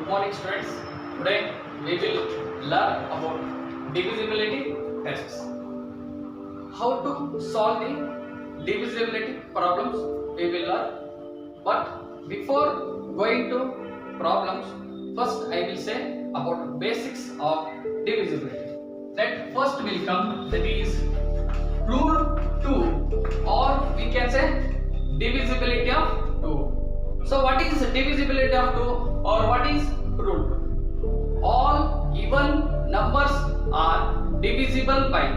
Good morning students. Today we will learn about divisibility tests. How to solve the divisibility problems we will learn. But before going to problems, first I will say about basics of divisibility. That first will come, that is rule 2, or we can say divisibility of 2. So what is divisibility of 2 or what is rule 2? All even numbers are divisible by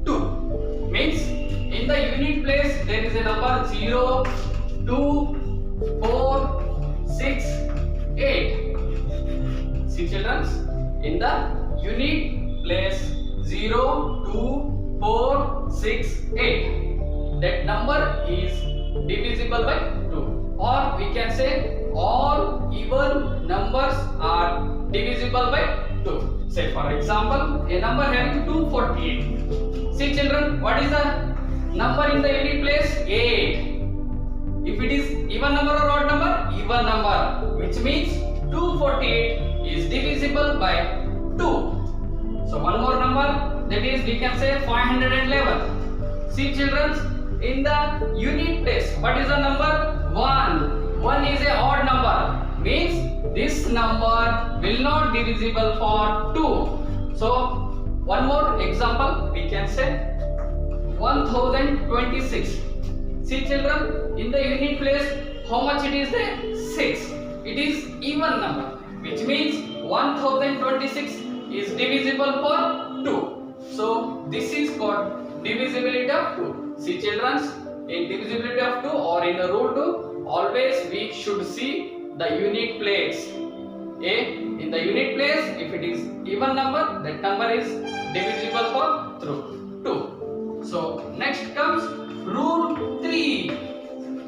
2. Means in the unit place there is a number 0, 2, 4, 6, 8. See children, in the unit place 0, 2, 4, 6, 8. That number is divisible by 2. Or we can say all even numbers are divisible by 2. Say for example, a number having 248. See children, what is the number in the unit place? 8. If it is even number or odd number? Even number, which means 248 is divisible by 2. So one more number, that is we can say 511. See children, in the unit place, what is the number? 1. 1 is a odd number, means this number will not divisible for 2. So one more example, we can say 1026. See children, in the unit place, how much it is there? 6. It is even number, which means 1026 is divisible for 2. So this is called divisibility of 2. See children, in divisibility of 2 or in the rule 2, always we should see the unit place. In the unit place, if it is even number, that number is divisible for 2. So next comes rule 3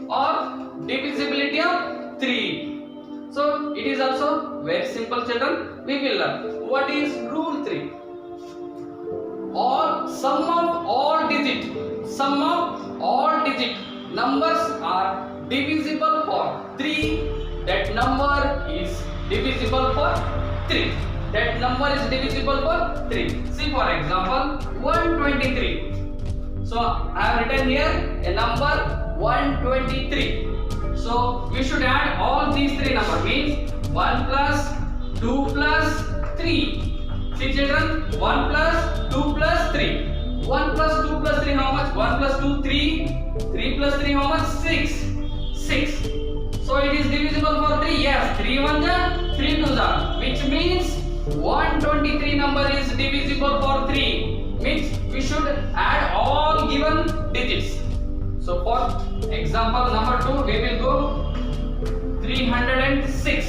or divisibility of 3. So it is also very simple children. We will learn what is rule 3. All sum of all digit numbers are divisible for 3. That number is divisible for 3. That number is divisible for 3. See for example 123. So I have written here a number 123. So we should add all these three numbers, means 1 plus 2 plus 3. See children, 1 plus 2 plus 3. 1 plus 2 plus 3 how much? 1 plus 2 3. 3 plus 3 how much? 6. 6. So it is divisible for 3. Yes, 3 1 ja, 3 2 ja, which means 123 number is divisible for 3. Means we should add all given digits. So for example number 2, we will go 306.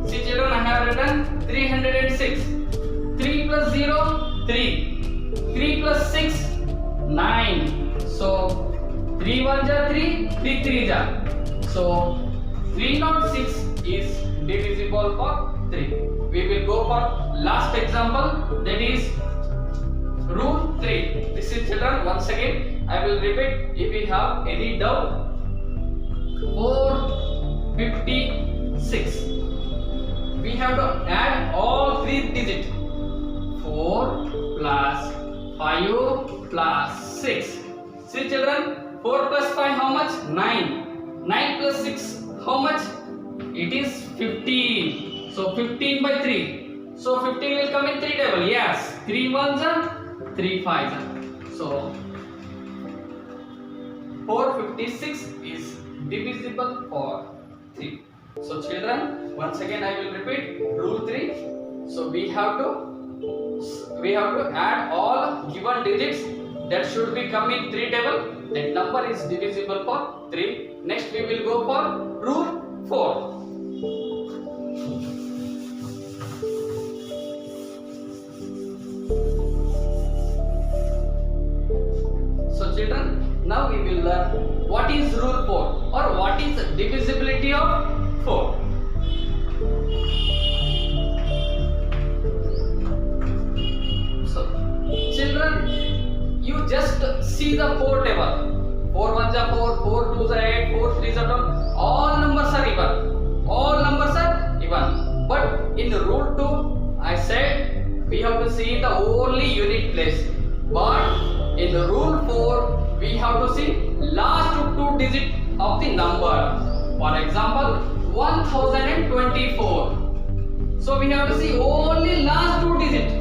See children, I have written 306. 3 plus 0, 3. 3 plus 6, 9. So 3 1 ja 3, 3 3 ja. So 306 is divisible for 3. We will go for last example, that is rule 3. This is children, once again I will repeat if we have any doubt. 456. We have to add all three digits. 4 plus 5 plus 6. See children, 4 plus 5 how much? 9. 9 plus 6 how much? It is 15. So 15 by 3. So 15 will come in 3 table. Yes. 3 1s are 3 5s are. So 456 is divisible for 3. So children, once again I will repeat rule 3. So we have to add all given digits that should be come in 3 table. That number is divisible for 3. Next we will go for rule 4. So children, now we will learn what is rule 4 or what is divisibility of 4. Children, you just see the 4 table. 4 1s are 4, 4 2s are 8, 4 3s are 12. All numbers are even. But have to see the only unit place. But in the rule 4, we have to see last two digit of the number. For example, 1024. So we have to see only last two digit.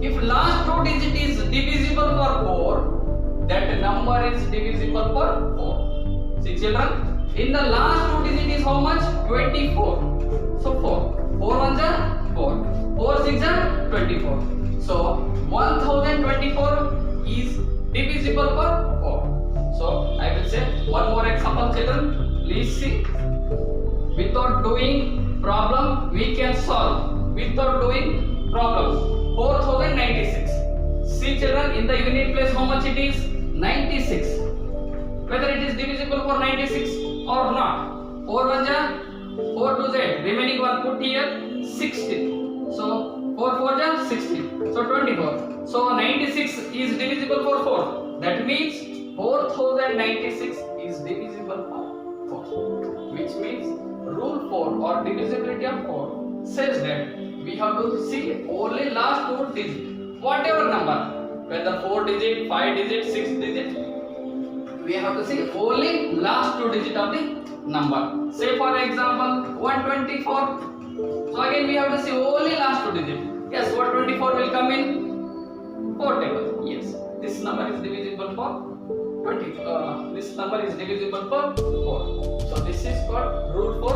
If last two digit is divisible for 4, that number is divisible for 4. See children, in the last two digit is how much? 24. So 4. 4 ones are 4. 4 6 are 24. So 1024 is divisible for 4. So I will say one more example children. Please see. Without doing problem we can solve. Without doing problems. 4096. See children, in the unit place how much it is? 96. Whether it is divisible for 96 or not. 4 1 ja 4 2 z. Remaining one put here 60. So 4 4 ja 60. So 24. So 96 is divisible for 4. That means 4096 is divisible for 4. Which means rule 4 or divisibility of 4 says that we have to see only last two digits, whatever number, whether 4 digit, 5 digit, 6 digit, we have to see only last two digit of the number. Say for example 124. So again we have to see only last two digit. Yes, 124 will come in 4 table. Yes, this number is divisible for 20. This number is divisible for 4. So this is called rule 4.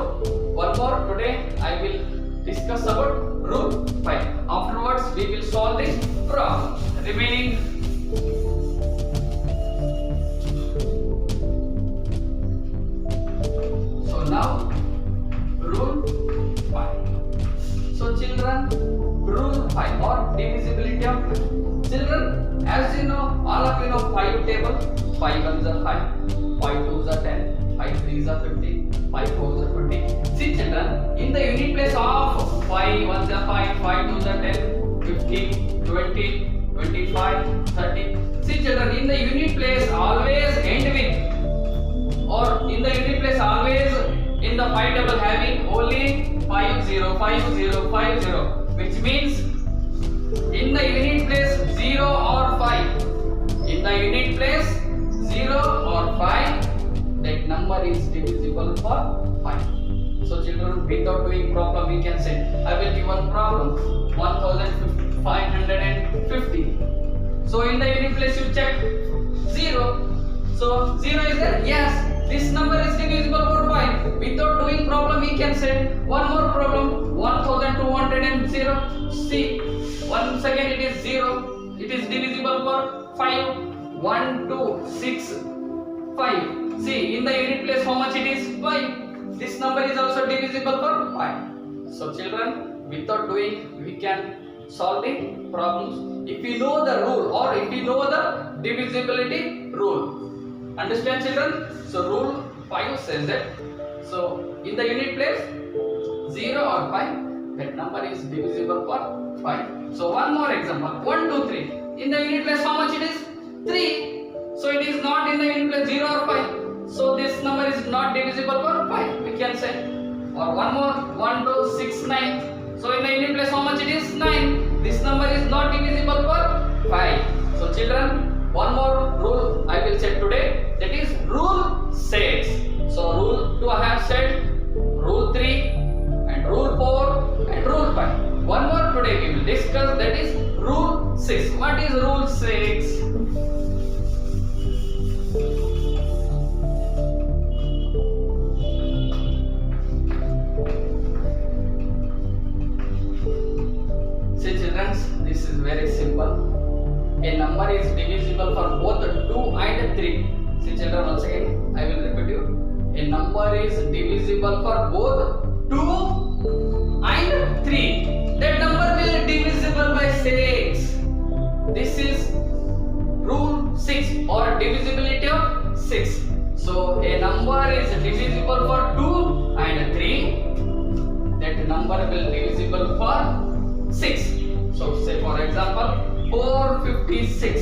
One more today I will discuss about rule 5. Afterwards we will solve this problem. Remaining so now rule 5. So children, rule 5 or divisibility of 5. Children, as you know, all of you know 5 table. 5 ones are 5, 5 twos are 10, 5 threes are 50, 5 fours are 20. See children, in the unit place of 5 ones are 5, 5 twos are 10, 15, 20, 25, 30. See children, in the unit place always end with, or in the unit place always in the 5 table having only 5 0, 5 0, 5 0, which means in the unit place 0 or 5, in the unit place 0 or 5, that number is divisible for 5. So children, without doing problem we can say, I will give one problem, 1550. So in the unit place you check 0. So 0 is there? Yes, this number is divisible for 5. Without doing problem we can say one more problem, 1200. See, once again it is 0. It is divisible for 5. 1 2 6 5. See, in the unit place how much it is? 5. This number is also divisible for 5. So children, without doing we can solve the problems if we know the rule or if we know the divisibility rule. Understand children? So rule 5 says that, so in the unit place 0 or 5, that number is divisible for 5. So one more example, 1 2 3. In the unit place how much it is? 3. So it is not in the unit place 0 or 5. So this number is not divisible for 5, we can say. Or one more, 1 2 6 9. So in the unit place how much it is? 9. This number is not divisible for 5. So children, one more rule I will say today, that is rule 6. So rule 2 I have said, rule 3 and rule 4 and rule 5. One more today we will discuss, that is rule 6. What is rule 6? See children, this is very simple. A number is divisible for both 2 and 3. See children, once again I will repeat you. A number is divisible for both 2 and 3. That number will be divisible by 6. This is rule 6 or divisibility of 6. So a number is divisible for 2 and 3. That number will be divisible for 6. So say for example 456.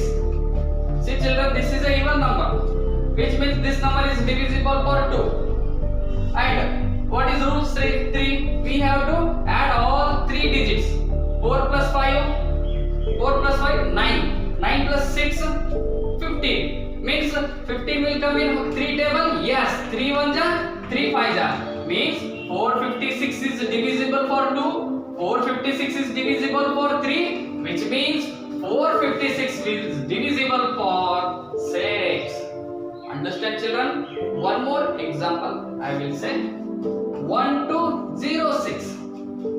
See children, this is a even number, which means this number is divisible for 2. And what is rule 3? We have to add all 3 digits. 4 plus 5 plus 6, 15. Means 15 will come in 3 table. Yes, 3 1 ja, 3 5 ja. Means 456 is divisible for 2. 456 is divisible for 3, which means 456 is divisible for 6. Understand, children? One more example I will say. 1 to 0 6.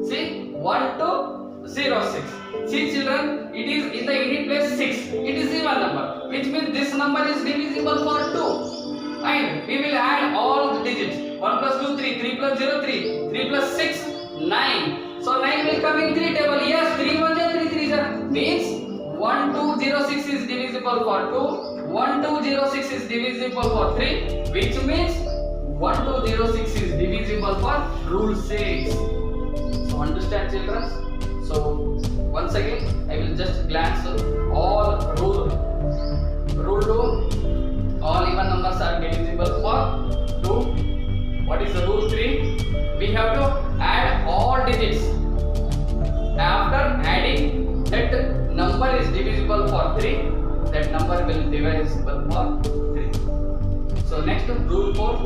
See, 1 to 0 6. See, children, it is in the unit place 6. It is even number, which means this number is divisible for 2. And we will add all the digits. 1 plus 2 3, 3 plus 0 3, 3 plus 6 9. So 9 will come in 3 table. Yes, 3 1 ja, 3 3 ja. Means 1206 is divisible for 2. 1206 is divisible for 3, which means 1206 is divisible for rule 6. So understand, children? So once again I will just glance all rule 2. All even numbers are divisible for 2. What is the rule 3? We have to add all digits. After adding, that number is divisible for 3. That number will be divisible for 3. So next, rule 4.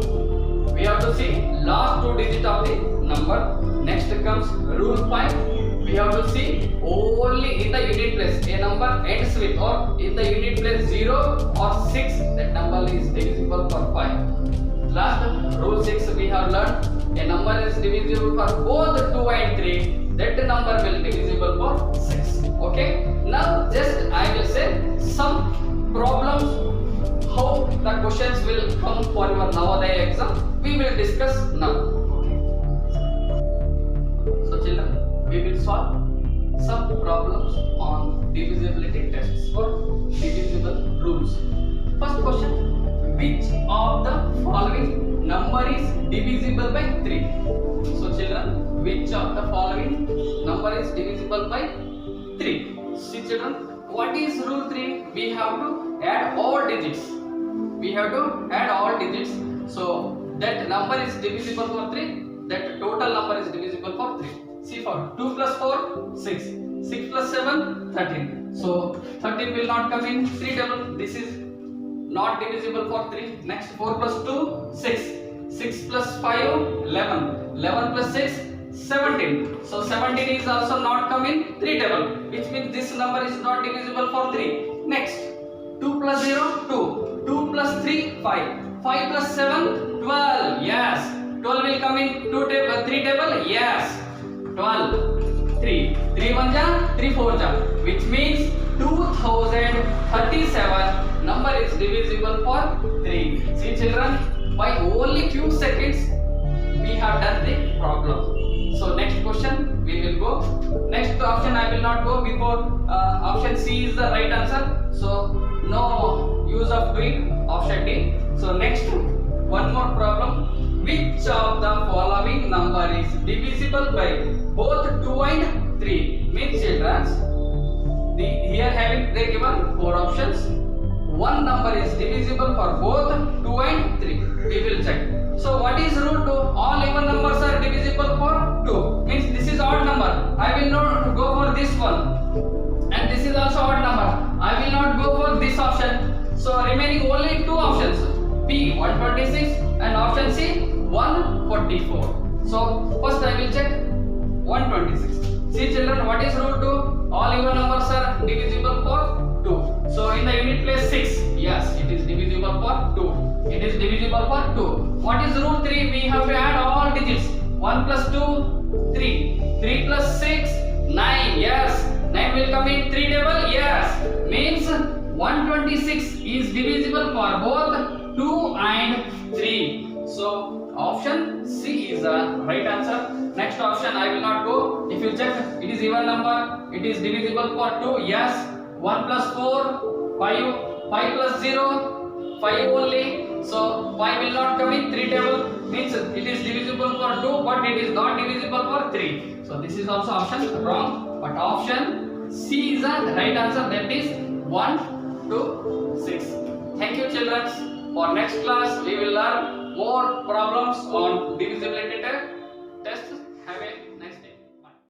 We have to see last 2 digits of the number. Next comes rule 5. We have to see only in the unit place a number ends with, or in the unit place 0 or 6, that number is divisible for 5. Last, rule 6, we have learned a number is divisible for both 2 and 3. That number will be divisible for 6. Okay. Now just I will say some problems, how the questions will come for your Navodaya exam. We will discuss now. Okay. So children, we will solve some problems on divisibility tests or divisible rules. First question: which of the following number is divisible by 3? So children, which of the following number is divisible by 3? See children, what is rule 3? We have to add all digits. We have to add all digits. So that number is divisible for 3. That total number is divisible for 3. See, for 2 plus 4, 6. 6 plus 7, 13. So 13 will not come in 3 table. This is not divisible for 3. Next, 4 plus 2, 6. 6 plus 5, 11. 11 plus 6, 17. So 17 is also not come in 3 table, which means this number is not divisible for 3. Next, 2 plus 0, 2. 2 plus 3, 5. 5 plus 7, 12. Yes. 12 will come in 3 table. Yes. 12. 3. 3 1 ja, 3 4 ja, which means 2037 number is divisible for 3. See children, by only few seconds we have done the problem. So next question we will go. Next option I will not go before option C is the right answer. So no use of doing option D. So next, one more problem. Which of the following number is divisible by both 2 and 3? Means children, here having they given 4 options. One number is divisible for both 2 and 3. We will check. So what is rule 2? All even numbers are divisible for 2. Means this is odd number. I will not go for this one. And this is also odd number. I will not go for this option. So remaining only 2 options. B 126 and option C 144. So first I will check 126. See children, what is rule 2? All even numbers are divisible for 2. So in the unit place 6. Yes, it is divisible for 2. It is divisible for 2. What is rule 3? We have to add all digits. 1 plus 2, 3. 3 plus 6, 9. Yes. 9 will come in 3 table. Yes. Means 126 is divisible for both 2 and 3. So option C is the right answer. Next option I will not go. If you check, it is even number. It is divisible for 2. Yes. 1 plus 4, 5. 5 plus 0, 5 only. So 5 will not come in 3 table. Means it is divisible for 2, but it is not divisible for 3. So this is also option wrong. But option C is the right answer. That is 1 to 6. Thank you children. For next class we will learn more problems on divisibility test.